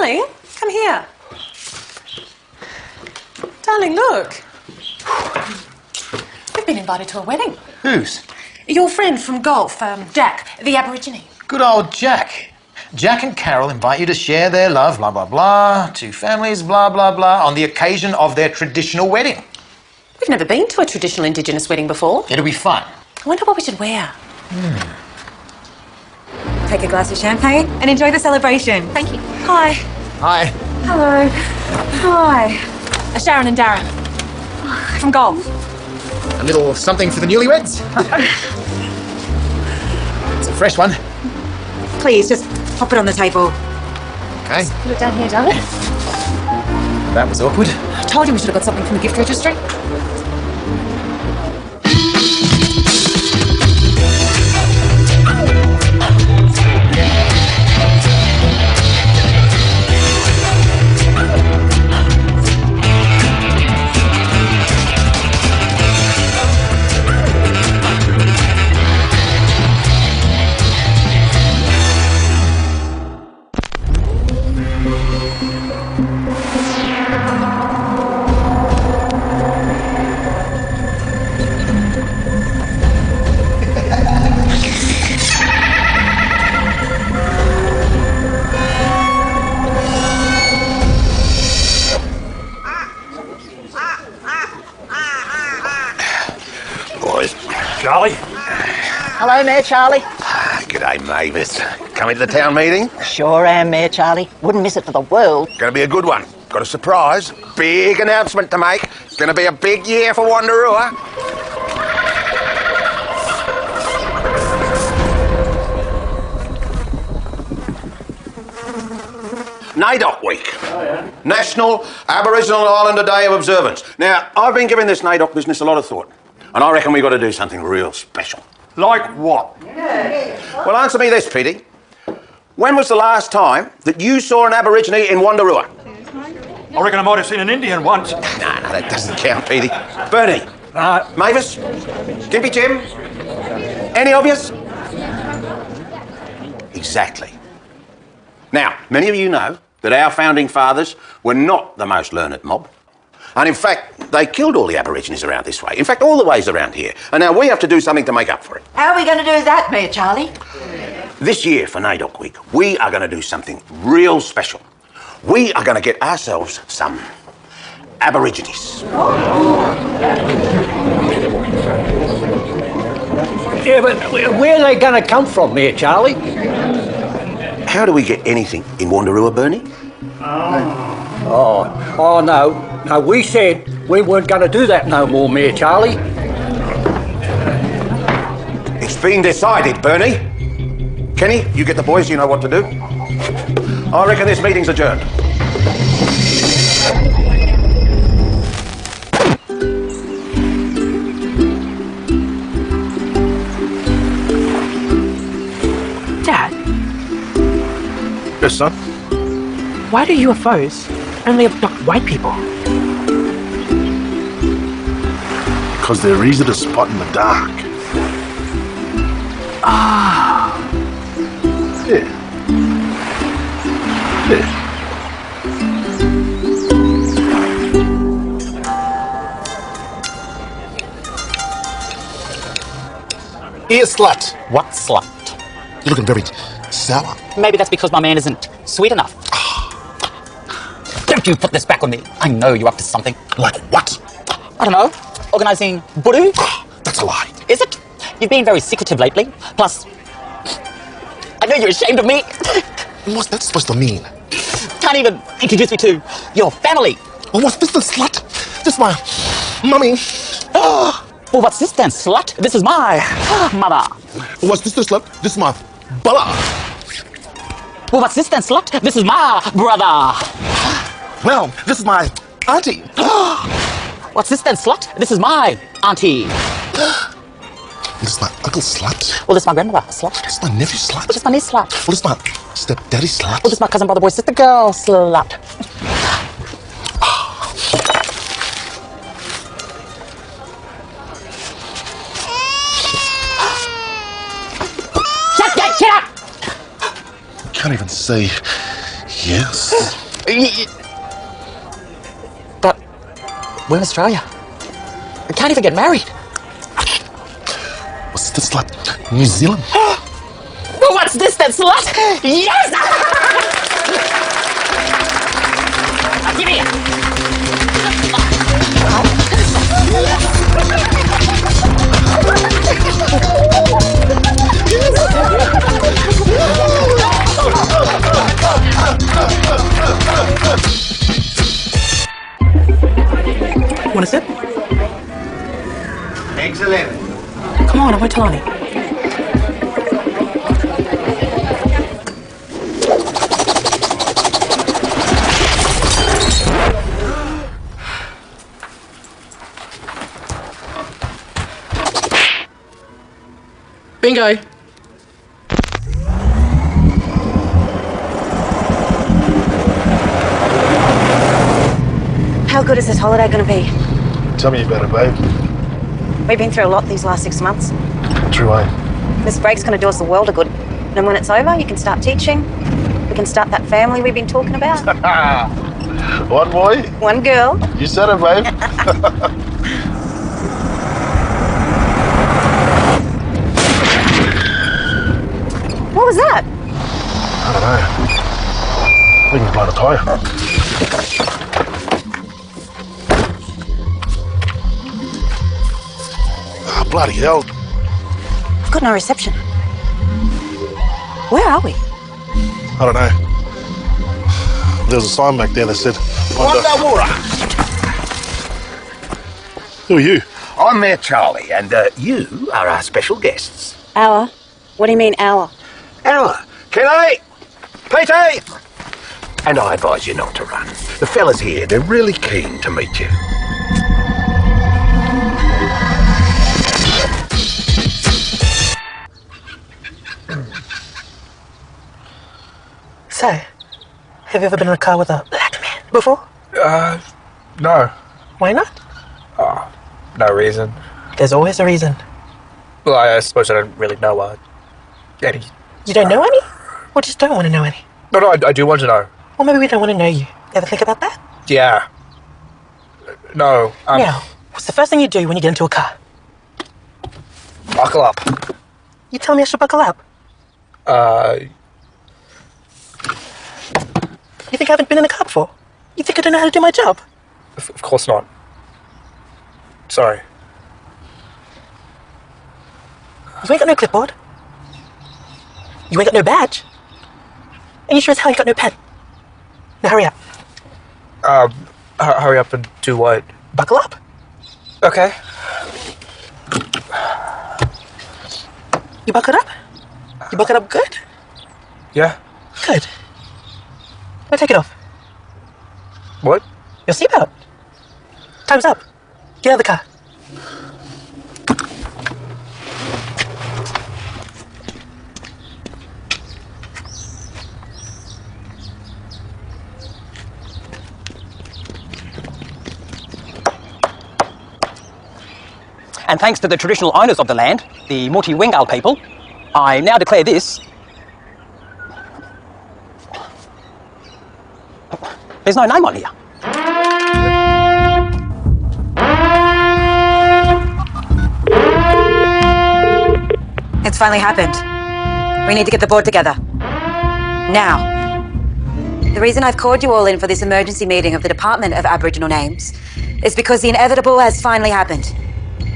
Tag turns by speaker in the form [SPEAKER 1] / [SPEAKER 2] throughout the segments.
[SPEAKER 1] Darling, come here. Darling, look. We've been invited to a wedding.
[SPEAKER 2] Whose?
[SPEAKER 1] Your friend from golf, Jack, the Aborigine.
[SPEAKER 2] Good old Jack. Jack and Carol invite you to share their love, blah, blah, blah, two families, blah, blah, blah, on the occasion of their traditional wedding.
[SPEAKER 1] We've never been to a traditional Indigenous wedding before.
[SPEAKER 2] It'll be fun.
[SPEAKER 1] I wonder what we should wear.
[SPEAKER 3] Take a glass of champagne and enjoy the celebration.
[SPEAKER 1] Thank you.
[SPEAKER 3] Hi.
[SPEAKER 2] Hi.
[SPEAKER 3] Hello. Hi.
[SPEAKER 1] Sharon and Darren. From golf.
[SPEAKER 2] A little something for the newlyweds. It's a fresh one.
[SPEAKER 3] Please, just pop it on the table.
[SPEAKER 2] Okay.
[SPEAKER 1] Put it down here, darling.
[SPEAKER 2] That was awkward.
[SPEAKER 1] I told you we should have got something from the gift registry.
[SPEAKER 4] Charlie?
[SPEAKER 5] Hello, Mayor Charlie.
[SPEAKER 4] G'day, Mavis. Coming to the town meeting?
[SPEAKER 5] Sure am, Mayor Charlie. Wouldn't miss it for the world.
[SPEAKER 4] Gonna be a good one. Got a surprise. Big announcement to make. It's gonna be a big year for Wanderoo. NAIDOC Week. Oh, yeah. National Aboriginal Islander Day of Observance. Now, I've been giving this NAIDOC business a lot of thought. And I reckon we've got to do something real special.
[SPEAKER 6] Like what?
[SPEAKER 4] Well, answer me this, Petey. When was the last time that you saw an Aborigine in Wanderoo?
[SPEAKER 6] I reckon I might have seen an Indian once.
[SPEAKER 4] No, that doesn't count, Petey. Bernie. Mavis. Gimpy Jim. Any of yous? Exactly. Now, many of you know that our founding fathers were not the most learned mob. And in fact, they killed all the Aborigines around this way. In fact, all the ways around here. And now we have to do something to make up for it.
[SPEAKER 5] How are we going to do that, Mayor Charlie?
[SPEAKER 4] This year for NAIDOC Week, we are going to do something real special. We are going to get ourselves some Aborigines.
[SPEAKER 7] Yeah, but where are they going to come from, Mayor Charlie?
[SPEAKER 4] How do we get anything in Wanderoo, Bernie?
[SPEAKER 7] Oh, no. No, we said we weren't going to do that no more, Mayor Charlie.
[SPEAKER 4] It's been decided, Bernie. Kenny, you get the boys, you know what to do. I reckon this meeting's adjourned.
[SPEAKER 8] Dad,
[SPEAKER 6] Yes, son?
[SPEAKER 8] why do UFOs only abduct white people?
[SPEAKER 6] Because they're easy to spot in the dark.
[SPEAKER 8] Ah.
[SPEAKER 6] Yeah. Yeah.
[SPEAKER 9] Here, slut.
[SPEAKER 10] What slut?
[SPEAKER 9] You're looking very sour.
[SPEAKER 10] Maybe that's because my man isn't sweet enough. Don't you put this back on me. I know you're up to something.
[SPEAKER 9] Like what?
[SPEAKER 10] I don't know. Organising Buru?
[SPEAKER 9] That's a lie.
[SPEAKER 10] Is it? You've been very secretive lately. Plus, I know you're ashamed of me.
[SPEAKER 9] What's that supposed to mean?
[SPEAKER 10] Can't even introduce me to your family.
[SPEAKER 9] Well, what's this, the slut? This is my mummy.
[SPEAKER 10] Well, what's this then, slut? This is my mother.
[SPEAKER 9] Well, what's this, the slut? This is my brother.
[SPEAKER 10] Well, what's this then, slut? This is my brother.
[SPEAKER 9] Well, this is my auntie.
[SPEAKER 10] What's this then, slut? This is my auntie.
[SPEAKER 9] This is my uncle slut.
[SPEAKER 10] Well, this is my grandmother, slut.
[SPEAKER 9] This is my nephew slut.
[SPEAKER 10] Well, this is my niece, slut.
[SPEAKER 9] Well, this is my stepdaddy slut.
[SPEAKER 10] Well, this is my cousin, brother, boy, sister, girl, slut.
[SPEAKER 9] Can't even see. Yes.
[SPEAKER 10] But we're in Australia. We can't even get married.
[SPEAKER 9] What's this like? New Zealand?
[SPEAKER 10] What's this, that slut? Yes! Give me
[SPEAKER 8] Want a sip?
[SPEAKER 2] Excellent.
[SPEAKER 8] Come on, I won't tell Annie. Bingo.
[SPEAKER 3] How good is this holiday going to be?
[SPEAKER 6] Tell me about it, babe.
[SPEAKER 3] We've been through a lot these last 6 months.
[SPEAKER 6] True, eh?
[SPEAKER 3] This break's going to do us a world of good. And when it's over, you can start teaching. We can start that family we've been talking about.
[SPEAKER 6] One boy,
[SPEAKER 3] One girl.
[SPEAKER 6] you said it, babe.
[SPEAKER 3] What was that?
[SPEAKER 6] I don't know. We can blow the tyre. Oh, bloody hell.
[SPEAKER 3] We've got no reception. Where are we?
[SPEAKER 6] I don't know. There was a sign back there that said... Who are you?
[SPEAKER 4] I'm Mayor Charlie, and you are our special guests.
[SPEAKER 3] Our? What do you mean, our?
[SPEAKER 4] Ella, Kenny, Peter! And I advise you not to run. The fellas here, they're really keen to meet you.
[SPEAKER 8] So, have you ever been in a car with a black man before?
[SPEAKER 11] No.
[SPEAKER 8] Why not?
[SPEAKER 11] No reason.
[SPEAKER 8] There's always a reason.
[SPEAKER 11] Well, I suppose I don't really know any.
[SPEAKER 8] You don't know any? Or just don't want to know any?
[SPEAKER 11] No, I do want to know.
[SPEAKER 8] Or maybe we don't want to know you. Ever think about that?
[SPEAKER 11] Yeah. No.
[SPEAKER 8] Now, what's the first thing you do when you get into a car?
[SPEAKER 11] Buckle up.
[SPEAKER 8] You tell me I should buckle up. You think I haven't been in a car before? You think I don't know how to do my job?
[SPEAKER 11] Of course not. Sorry.
[SPEAKER 8] You ain't got no clipboard. You ain't got no badge. And you sure as hell ain't got no pen. Now hurry up.
[SPEAKER 11] Hurry up and do what?
[SPEAKER 8] Buckle up.
[SPEAKER 11] Okay.
[SPEAKER 8] You buckled up? You buckled up good?
[SPEAKER 11] Yeah.
[SPEAKER 8] Good. Now take it off.
[SPEAKER 11] What?
[SPEAKER 8] Your seatbelt. Time's up. Get out of the car.
[SPEAKER 10] And thanks to the traditional owners of the land, the Muti Wingal people, I now declare this... There's no name on here.
[SPEAKER 3] It's finally happened. We need to get the board together. Now. The reason I've called you all in for this emergency meeting of the Department of Aboriginal Names is because the inevitable has finally happened.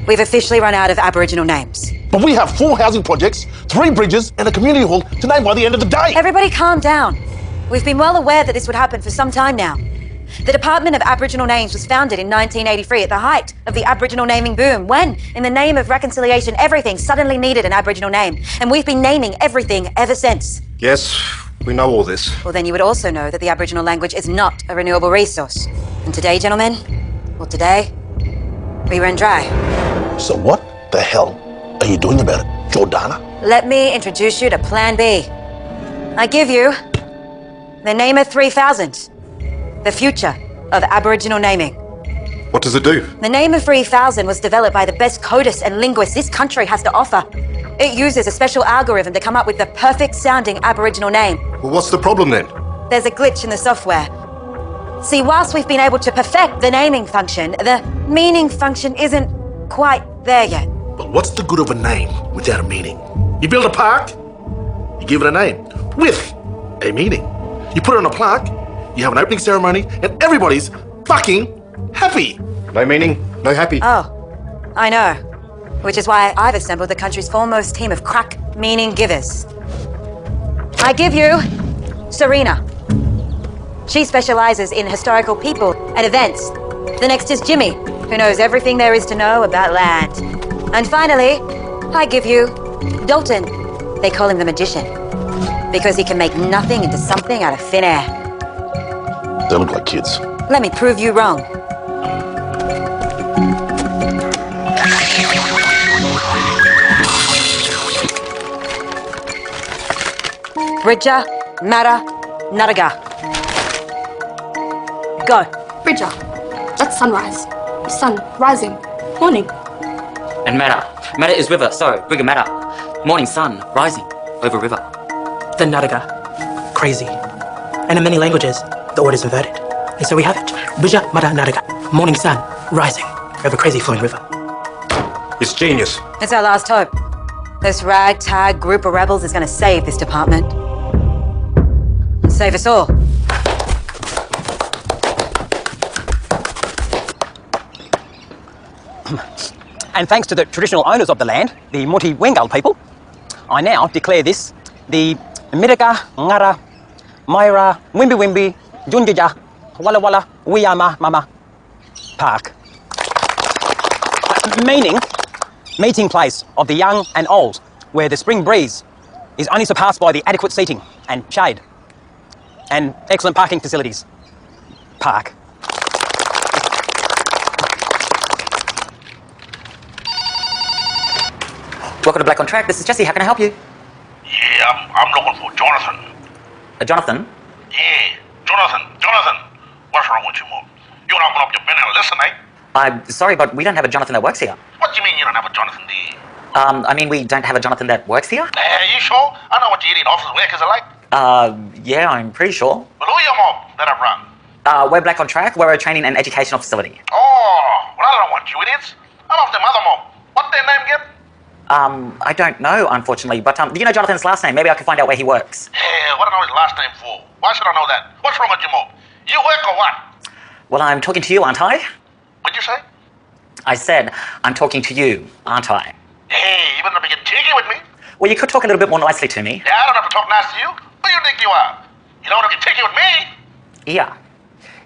[SPEAKER 3] We've officially run out of Aboriginal names.
[SPEAKER 9] But we have 4 housing projects, 3 bridges, and a community hall to name by the end of the day.
[SPEAKER 3] Everybody calm down. We've been well aware that this would happen for some time now. The Department of Aboriginal Names was founded in 1983 at the height of the Aboriginal naming boom, when, in the name of reconciliation, everything suddenly needed an Aboriginal name. And we've been naming everything ever since.
[SPEAKER 12] Yes, we know all this.
[SPEAKER 3] Well, then you would also know that the Aboriginal language is not a renewable resource. And today, gentlemen, well, we run dry.
[SPEAKER 9] So what the hell are you doing about it, Jordana?
[SPEAKER 3] Let me introduce you to Plan B. I give you the Namer 3000, the future of Aboriginal naming.
[SPEAKER 12] What does it do?
[SPEAKER 3] The Namer 3000 was developed by the best codists and linguists this country has to offer. It uses a special algorithm to come up with the perfect sounding Aboriginal name.
[SPEAKER 12] Well, what's the problem then?
[SPEAKER 3] there's a glitch in the software. See, whilst we've been able to perfect the naming function, the meaning function isn't quite there yet.
[SPEAKER 9] But what's the good of a name without a meaning? You build a park, you give it a name with a meaning. You put it on a plaque, you have an opening ceremony, and everybody's fucking happy.
[SPEAKER 12] No meaning, no happy.
[SPEAKER 3] Oh, I know. Which is why I've assembled the country's foremost team of crack meaning givers. I give you Serena. She specializes in historical people and events. The next is Jimmy, who knows everything there is to know about land. And finally, I give you Dalton. They call him the magician because he can make nothing into something out of thin air.
[SPEAKER 9] They look like kids.
[SPEAKER 3] Let me prove you wrong. Bridger, Mara, Naraga. Go.
[SPEAKER 13] Bridger, that's sunrise. Sun rising. Morning.
[SPEAKER 10] And Mata. Mata is river, so Brigger Mata. Morning sun rising over river.
[SPEAKER 8] The Nadaga. Crazy. And in many languages, the order's inverted. And so we have it. Bija Mata Nadaga. Morning sun rising over crazy flowing river.
[SPEAKER 12] It's genius.
[SPEAKER 3] It's our last hope. This ragtag group of rebels is going to save this department. And save us all.
[SPEAKER 10] And thanks to the traditional owners of the land, the Muti Wengal people, I now declare this the Miraka Ngara Maira Wimbi Wimbi Junjuja Walla Walla Wiyama Mama Park. Meaning, meeting place of the young and old, where the spring breeze is only surpassed by the adequate seating and shade and excellent parking facilities. Park. Welcome to Black on Track. This is Jesse. How can I help you?
[SPEAKER 14] Yeah, I'm looking for Jonathan.
[SPEAKER 10] Jonathan?
[SPEAKER 14] Yeah, Jonathan. What's wrong with you, Mom? You don't open up your pen and listen, eh?
[SPEAKER 10] I'm sorry, but we don't have a Jonathan that works here.
[SPEAKER 14] What do you mean you don't have a Jonathan there?
[SPEAKER 10] I mean, we don't have a Jonathan that works here?
[SPEAKER 14] You sure? I know what you idiot officers workers are like.
[SPEAKER 10] Yeah, I'm pretty sure.
[SPEAKER 14] Well, who are your mom that I've run?
[SPEAKER 10] We're Black on Track. We're a training and educational facility.
[SPEAKER 14] Oh, well, I don't want you idiots. I'm off their mother, Mom. What's their name again?
[SPEAKER 10] I don't know, unfortunately, but do you know Jonathan's last name? Maybe I can find out where he works.
[SPEAKER 14] Hey, what do I know his last name for? Why should I know that? What's wrong with you, Mom? You work or what?
[SPEAKER 10] Well, I'm talking to you, aren't I?
[SPEAKER 14] What'd you say?
[SPEAKER 10] I said, I'm talking to you, aren't I?
[SPEAKER 14] Hey, you better not be getting cheeky with me.
[SPEAKER 10] Well, you could talk a little bit more nicely to me.
[SPEAKER 14] Yeah, I don't have to talk nice to you. Who do you think you are? You don't want to get cheeky with me?
[SPEAKER 10] Yeah.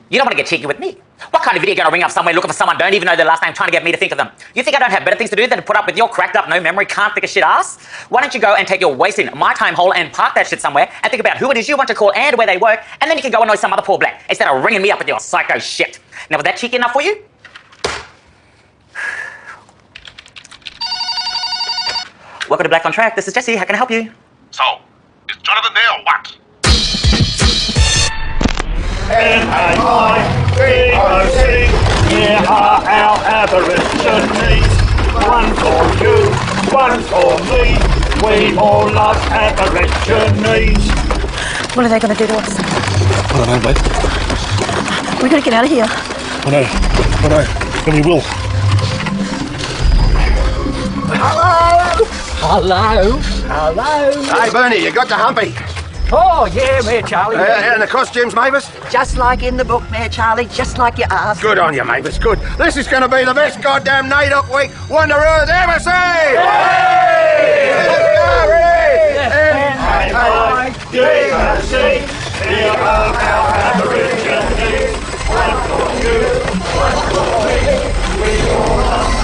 [SPEAKER 10] You don't want to get cheeky with me. What kind of idiot gonna ring up somewhere looking for someone don't even know their last name trying to get me to think of them? You think I don't have better things to do than to put up with your cracked up, no memory, can't think of shit ass? Why don't you go and take your waste in my time hole and park that shit somewhere and think about who it is you want to call and where they work, and then you can go annoy some other poor black instead of ringing me up with your psycho shit. Now, was that cheeky enough for you? Welcome to Black on Track. This is Jesse. How can I help you?
[SPEAKER 14] So, is Jonathan there or what?
[SPEAKER 15] N-A-I-D-O-C, here are our aborigines. One for you, one for me. We all love aborigines.
[SPEAKER 8] What are they going to do to us?
[SPEAKER 6] I don't know, babe.
[SPEAKER 8] We're going to get out of here.
[SPEAKER 6] I know. And we will.
[SPEAKER 7] Hello.
[SPEAKER 4] Hey, Bernie, you got the humpy.
[SPEAKER 7] Oh, yeah, Mayor Charlie.
[SPEAKER 4] And the costumes, Mavis?
[SPEAKER 5] Just like in the book, Mayor Charlie, just like you asked.
[SPEAKER 4] Good on you, Mavis, good. This is going to be the best goddamn NAIDOC week Wonder Earth ever seen! Hey!
[SPEAKER 15] N-A-I-D-O-C, here are our aborigines. One for you, one for me. We all love.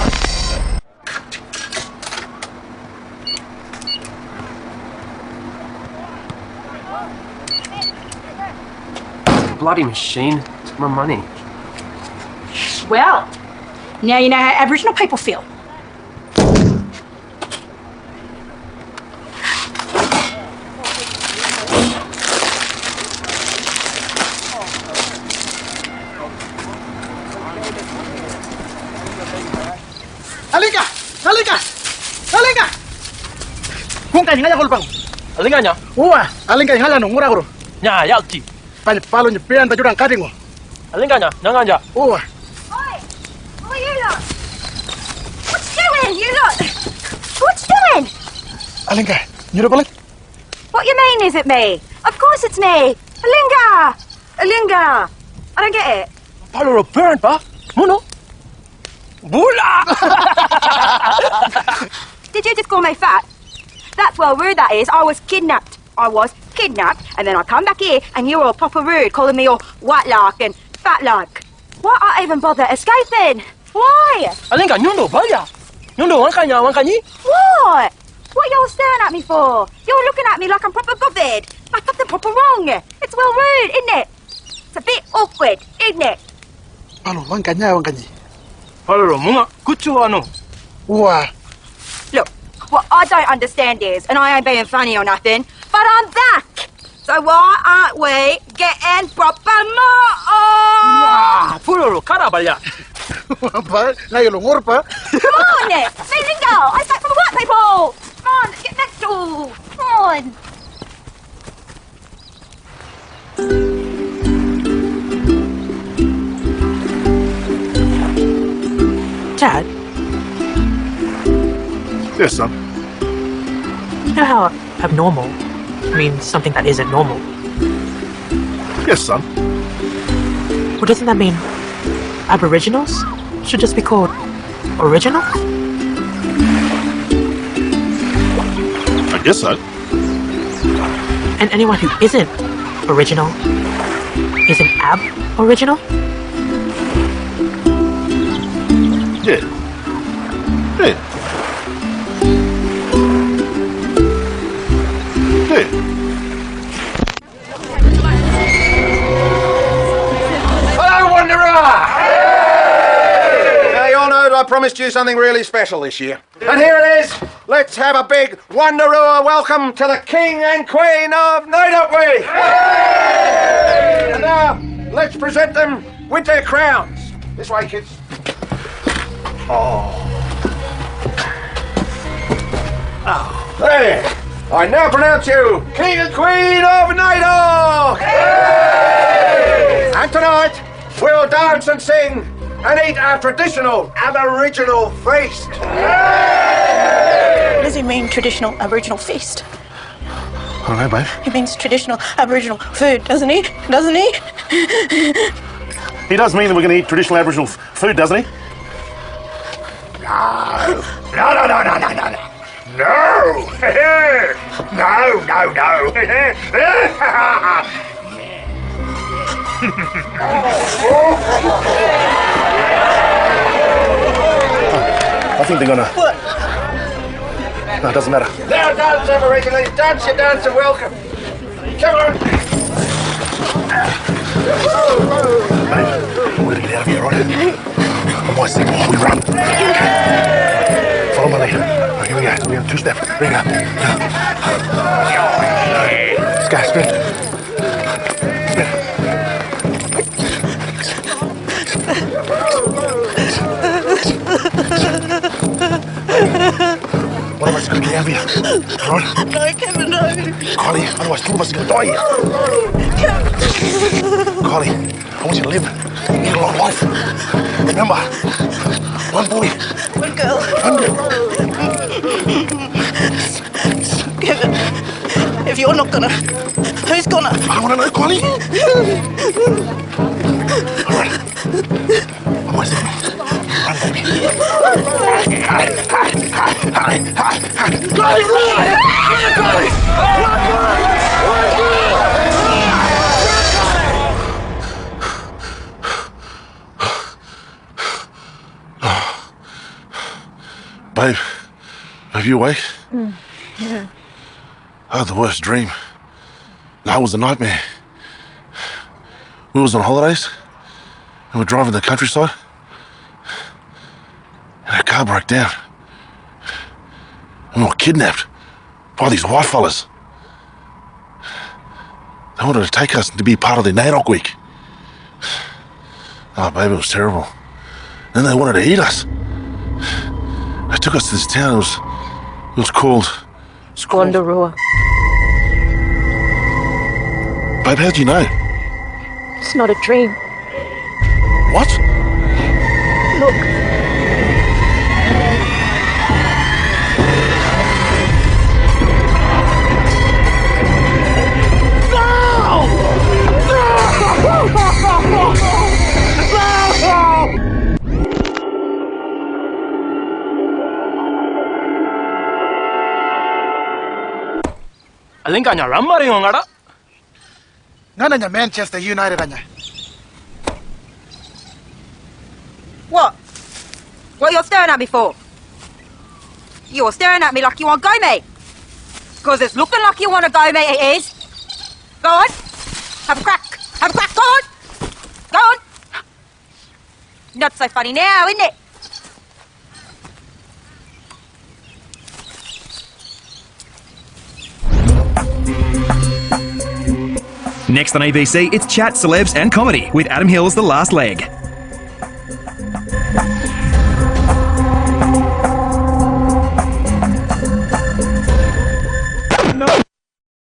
[SPEAKER 16] Bloody machine. It's my money.
[SPEAKER 13] Well, now you know how Aboriginal people feel.
[SPEAKER 9] Alika! Kung kaya nga kulpang.
[SPEAKER 11] Alinganya?
[SPEAKER 9] Uwa, alin kaya hala nung mura guru.
[SPEAKER 11] Nya, yalti.
[SPEAKER 9] palo nyepian baju orang kading.
[SPEAKER 8] Alinganya, nyanganja.
[SPEAKER 9] Oh.
[SPEAKER 5] Oi! Who are you lot? What's doing, you lot? What's doing?
[SPEAKER 9] Alinga, you balik?
[SPEAKER 3] What you mean, is it me? Of course it's me. Alinga! Alinga! I don't get it.
[SPEAKER 8] Palo parent, pa? Muno? Bula!
[SPEAKER 3] Did you just call me fat? That's well rude, that is. I was kidnapped. And then I come back here and you're all proper rude, calling me all white lark and fat lark. Why I even bother escaping? Why?
[SPEAKER 8] Alinga, nyundo baya. Nyundo wankanya.
[SPEAKER 3] What? What y'all staring at me for? You're looking at me like I'm proper bothered. Like something proper wrong. It's well rude, isn't it? It's a bit awkward, isn't it?
[SPEAKER 9] Palo wankanya.
[SPEAKER 8] Palo munga kuchuano.
[SPEAKER 9] Wah.
[SPEAKER 3] Look, what I don't understand is, and I ain't being funny or nothing, but I'm back. So why aren't we getting proper more?
[SPEAKER 8] Puro karabaya.
[SPEAKER 9] Pa, ngayon lumor pa.
[SPEAKER 3] Come on, Melingo, I'm back from the work, people. Come on, let's get next door. Come on.
[SPEAKER 8] Dad,
[SPEAKER 9] Yes, son.
[SPEAKER 8] you know how abnormal means something that isn't normal?
[SPEAKER 9] Yes, son.
[SPEAKER 8] Well, doesn't that mean Aboriginals should just be called original?
[SPEAKER 9] I guess so.
[SPEAKER 8] And anyone who isn't original isn't ab-original?
[SPEAKER 9] Yeah. Yeah.
[SPEAKER 4] Hello, Wanderer! Now, you all know that I promised you something really special this year. And here it is. Let's have a big Wanderer welcome to the King and Queen of Naidokwe! And now, let's present them with their crowns. This way, kids. Oh. There. I now pronounce you King and Queen of Naidok! And tonight, we'll dance and sing and eat our traditional Aboriginal feast.
[SPEAKER 13] What does he mean, traditional Aboriginal feast?
[SPEAKER 9] I don't know, babe.
[SPEAKER 13] He means traditional Aboriginal food, doesn't he? Doesn't he?
[SPEAKER 9] He does mean that we're going to eat traditional Aboriginal food, doesn't he?
[SPEAKER 14] No.
[SPEAKER 9] I think they're gonna.
[SPEAKER 13] What?
[SPEAKER 9] No, it doesn't matter.
[SPEAKER 4] Now dance, Aborigines. Dance your dance and welcome. Come on.
[SPEAKER 9] Babe, we're gonna get out of here, right? Otherwise, we run. Follow my lead. Right, here we go. We're gonna two-step. Here we go. Let's go. Spin. One of us is gonna get out of here. Right?
[SPEAKER 13] No, Kevin, no.
[SPEAKER 9] Kylie, otherwise two of us are gonna die here. Kylie, I want you to live. You need a long life. Remember, one boy.
[SPEAKER 13] One girl.
[SPEAKER 9] One girl.
[SPEAKER 13] Kevin, if you're not gonna, who's gonna?
[SPEAKER 9] I wanna know, Kylie. All right. One more second. Run, baby. Kylie, Babe, are you awake?
[SPEAKER 13] Yeah.
[SPEAKER 9] I had the worst dream. No, it was a nightmare. We was on holidays, and we're driving the countryside, and our car broke down. And we were kidnapped by these white fellas. They wanted to take us to be part of the NAIDOC week. Oh, baby, it was terrible. Then they wanted to eat us. They took us to this town. It was called...
[SPEAKER 13] Squanderua.
[SPEAKER 9] Babe, how'd you know?
[SPEAKER 13] It's not a dream.
[SPEAKER 9] What?
[SPEAKER 13] Look.
[SPEAKER 8] Aling kanya ramari ngada.
[SPEAKER 9] Ngananya Manchester United anya.
[SPEAKER 3] What? What you're staring at me for? You're staring at me like you want to go, mate. Because it's looking like you want to go, mate, it is. Go on. Have a crack. Have a crack. Go on. Go on. Not so funny now, isn't it?
[SPEAKER 17] Next on ABC, it's chat, celebs and comedy with Adam Hill's The Last Leg.